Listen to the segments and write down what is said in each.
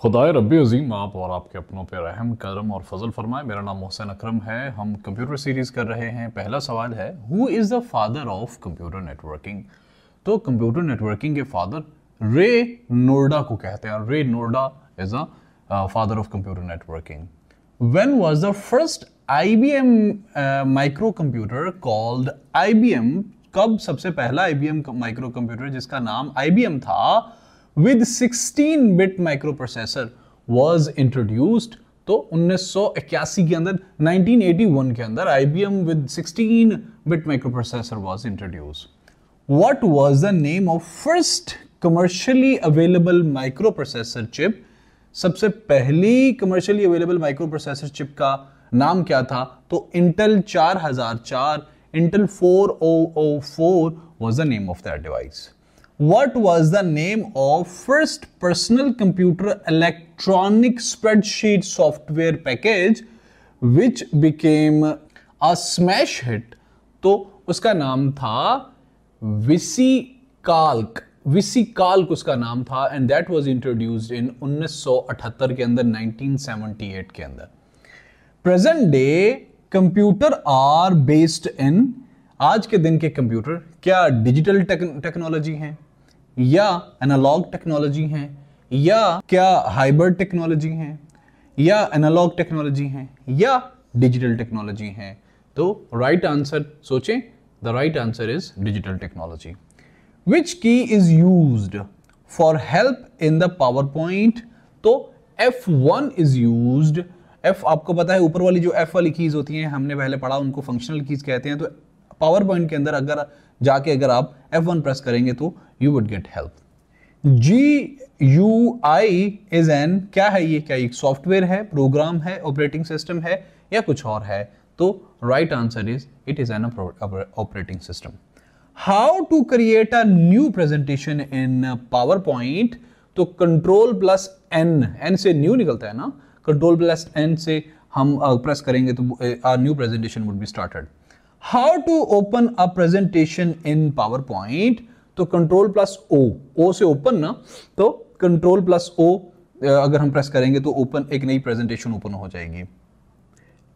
खुदाए रब्बी अजीम आप और आपके अपनों पे रहम करम और फजल फरमाए। मेरा नाम मोहसिन अकरम है। हम कंप्यूटर सीरीज़ कर रहे हैं। पहला सवाल है, who is the father of computer networking. तो कंप्यूटर नेटवर्किंग के फादर रे नोर्डा को कहते हैं। Ray Noorda is a father of computer networking. When was the first IBM micro computer called IBM। कब सबसे पहला IBM माइक्रो कंप्यूटर जिसका नाम IBM था with 16-bit microprocessor was introduced। तो 1981 के अंदर 1981 के अंदर IBM with 16-bit microprocessor was introduced। What was the name of first commercially available microprocessor chip? सबसे पहली commercially available microprocessor chip का नाम क्या था? तो Intel 4004, Intel 4004 was the name of that device। What was the name of first personal computer electronic spreadsheet software package which became a smash hit? तो उसका नाम था विसिकाल्क। विसिकाल्क उसका नाम था and that was introduced in 1978 के अंदर, 1978 के अंदर। Present day computer are based in, आज के दिन के कंप्यूटर क्या डिजिटल टेक्नोलॉजी हैं या एनालॉग टेक्नोलॉजी हैं या क्या हाइब्रिड टेक्नोलॉजी हैं या एनालॉग टेक्नोलॉजी हैं या डिजिटल टेक्नोलॉजी हैं? तो राइट आंसर सोचें, the right answer is digital technology. Which key is used for help in the PowerPoint? तो F1 इज यूज्ड। F आपको पता है ऊपर वाली जो F वाली कीज होती हैं, हमने पहले पढ़ा, उनको फंक्शनल कीज कहते हैं। तो पावर पॉइंट के अंदर अगर जाके अगर आप F1 प्रेस करेंगे तो you would get help. GUI is an, क्या है ये? क्या एक सॉफ्टवेयर है, प्रोग्राम है, ऑपरेटिंग सिस्टम है या कुछ और है? तो right answer is it is an operating system. How to create a new presentation in PowerPoint? तो Ctrl+N, N से न्यू निकलता है ना, Ctrl+N से हम प्रेस करेंगे तो a new presentation would be started। How to open a presentation in PowerPoint? तो Ctrl+O, O से ओपन ना, तो Ctrl+O अगर हम प्रेस करेंगे तो ओपन, एक नई प्रेजेंटेशन ओपन हो जाएगी।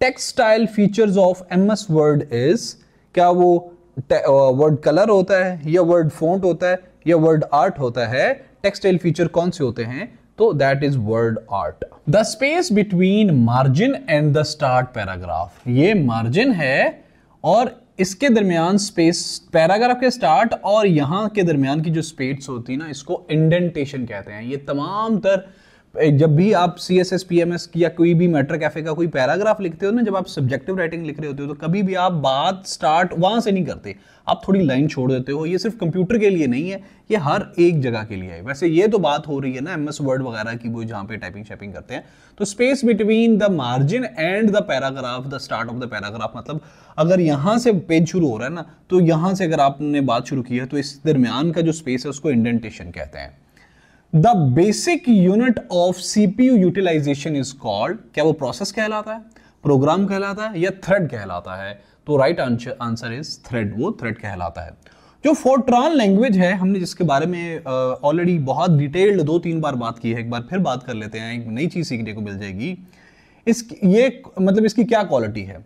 Textile features of MS Word is, क्या वो वर्ड कलर होता है या वर्ड फॉन्ट होता है या वर्ड आर्ट होता है? टेक्सटाइल फीचर कौन से होते हैं? तो that is word art. The space between margin and the start paragraph, ये मार्जिन है और इसके दरमियान स्पेस, पैराग्राफ के स्टार्ट और यहां के दरमियान की जो स्पेस होती है ना, इसको इंडेंटेशन कहते हैं। ये तमाम तर जब भी आप CSS PMS या कोई भी मैटर कैफे का कोई पैराग्राफ लिखते हो ना, जब आप सब्जेक्टिव राइटिंग लिख रहे होते हो तो कभी भी आप बात स्टार्ट वहां से नहीं करते, आप थोड़ी लाइन छोड़ देते हो। ये सिर्फ कंप्यूटर के लिए नहीं है, ये हर एक जगह के लिए है। वैसे ये तो बात हो रही है ना MS वर्ड वगैरह की, वो जहां पे टाइपिंग शैपिंग करते हैं। तो space between the margin and the paragraph, the start of the paragraph, मतलब अगर यहां से पेज शुरू हो रहा है ना, तो यहां से अगर आपने बात शुरू की है तो इस दरमियान का जो स्पेस है उसको इंडेंटेशन कहते हैं। The basic unit of CPU utilization is called, क्या वो प्रोसेस कहलाता है, प्रोग्राम कहलाता है या थ्रेड कहलाता है? तो राइट आंसर इज थ्रेड, वो थ्रेड कहलाता है। जो फोर्ट्रान लैंग्वेज है, हमने जिसके बारे में ऑलरेडी बहुत डिटेल्ड 2-3 बार बात की है, एक बार फिर बात कर लेते हैं, एक नई चीज सीखने को मिल जाएगी। ये मतलब इसकी क्या क्वालिटी है?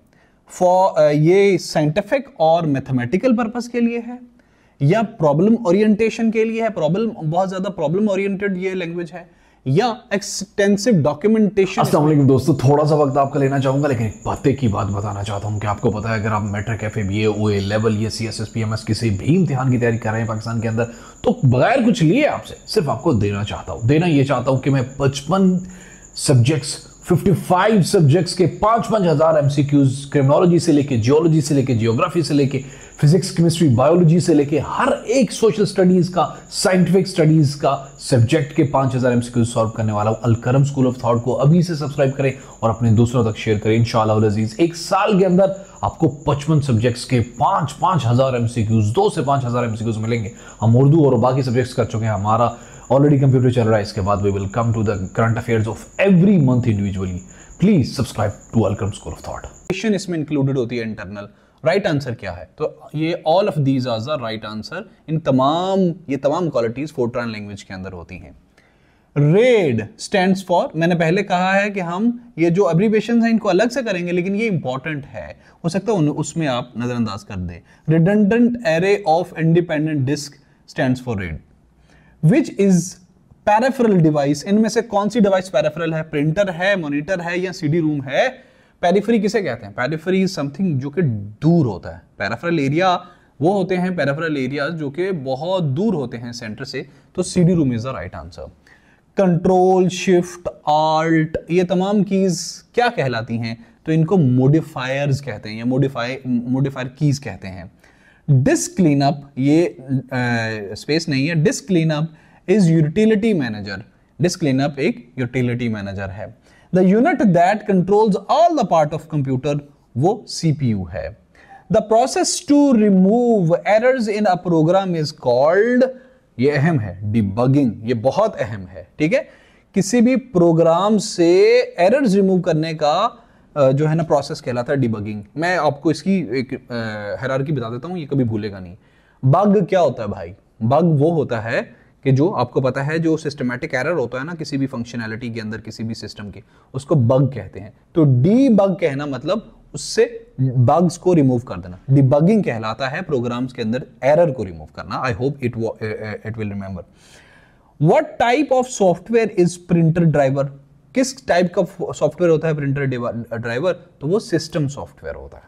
ये साइंटिफिक और मैथमेटिकल पर्पस के लिए है या प्रॉब्लम ओरिएंटेशन के लिए है? बहुत ज्यादा प्रॉब्लम ओरिएंटेड ये लैंग्वेज है या एक्सटेंसिव डॉक्यूमेंटेशन। अस्सलाम वालेकुम दोस्तों, थोड़ा सा वक्त आपका लेना चाहूंगा, लेकिन एक पते की बात बताना चाहता हूं कि आपको पता है अगर आप मैट्रिक कैफे BA OA लेवल या CSS PMS किसी भी इम्तिहान की तैयारी कर रहे हैं पाकिस्तान के अंदर, तो बगैर कुछ लिए आपसे सिर्फ आपको देना ये चाहता हूं कि मैं 55 सब्जेक्ट्स, 55 सब्जेक्ट्स के 5,000 MCQs, क्रिमिनोलॉजी से लेके जियोलॉजी से लेके जियोग्राफी से लेके फिजिक्स केमिस्ट्री बायोलॉजी से लेके हर एक सोशल स्टडीज का, साइंटिफिक स्टडीज का सब्जेक्ट के 5,000 MCQs सॉल्व करने वाला हूं। अलकरम स्कूल ऑफ थॉट को अभी से सब्सक्राइब करें और अपने दूसरों तक शेयर करें इंशाअल्लाह अज़ीज। एक साल के अंदर आपको 55 सब्जेक्ट्स के 5,000 MCQs, 2 से 5,000 MCQs मिलेंगे। हम उर्दू और बाकी सब्जेक्ट्स कर चुके हैं, हमारा ऑलरेडी कंप्यूटर चल रहा है। इसके बाद we will come to the current affairs of every month individually. Please subscribe to Alkaram school of thought. इसमें इंक्लूडेड होती है इंटरनल। राइट आंसर क्या है? तो ये all of these are the right answer. ये तमाम क्वालिटीज फोर्ट्रान लैंग्वेज के अंदर होती हैं। रेड स्टैंड्स फॉर, मैंने पहले कहा है कि हम ये जो एब्रीविएशंस हैं इनको अलग से करेंगे, लेकिन ये इंपॉर्टेंट है, हो सकता है उसमें आप नजरअंदाज कर दें। Redundant array of independent disk stands for RAID. Which is peripheral device, इनमें से कौन सी डिवाइस पेरिफेरल है? प्रिंटर है, मॉनिटर है, या सीडी रूम है? पेरिफेरी किसे कहते हैं? पेरिफेरी इज समथिंग जो कि दूर होता है। पेरिफेरल एरिया वो होते हैं, पेरिफेरल एरियाज जो कि बहुत दूर होते हैं सेंटर से, तो CD room is the right answer. Control, shift, alt, ये तमाम कीज क्या कहलाती हैं? तो इनको मॉडिफायर्स कहते हैं, या मॉडिफायर कीज कहते हैं। डिस्क क्लीनअप, ये स्पेस नहीं है, disk cleanup is utility manager. Disk cleanup एक यूटिलिटी मैनेजर है। The unit that controls all the part of computer, वो सीपीयू है। The process to remove errors in a program is called, ये अहम है, डिबगिंग, ये बहुत अहम है, ठीक है। किसी भी प्रोग्राम से एरर्स रिमूव करने का जो है ना प्रोसेस कहलाता है डिबगिंग। मैं आपको इसकी एक हायरार्की बता देता हूं, ये कभी भूलेगा नहीं। बग क्या होता है भाई? बग वो होता है कि जो आपको पता है, जो सिस्टमैटिक एरर होता है ना किसी भी फंक्शनैलिटी के अंदर, किसी भी सिस्टम के, उसको बग कहते हैं। तो डीबग कहना मतलब उससे बग्स को रिमूव कर देना। डिबगिंग कहलाता है प्रोग्राम्स के अंदर एरर को रिमूव करना। I hope it will remember. What type of software is printer driver? किस टाइप का सॉफ्टवेयर होता है प्रिंटर ड्राइवर? तो वो सिस्टम सॉफ्टवेयर होता है।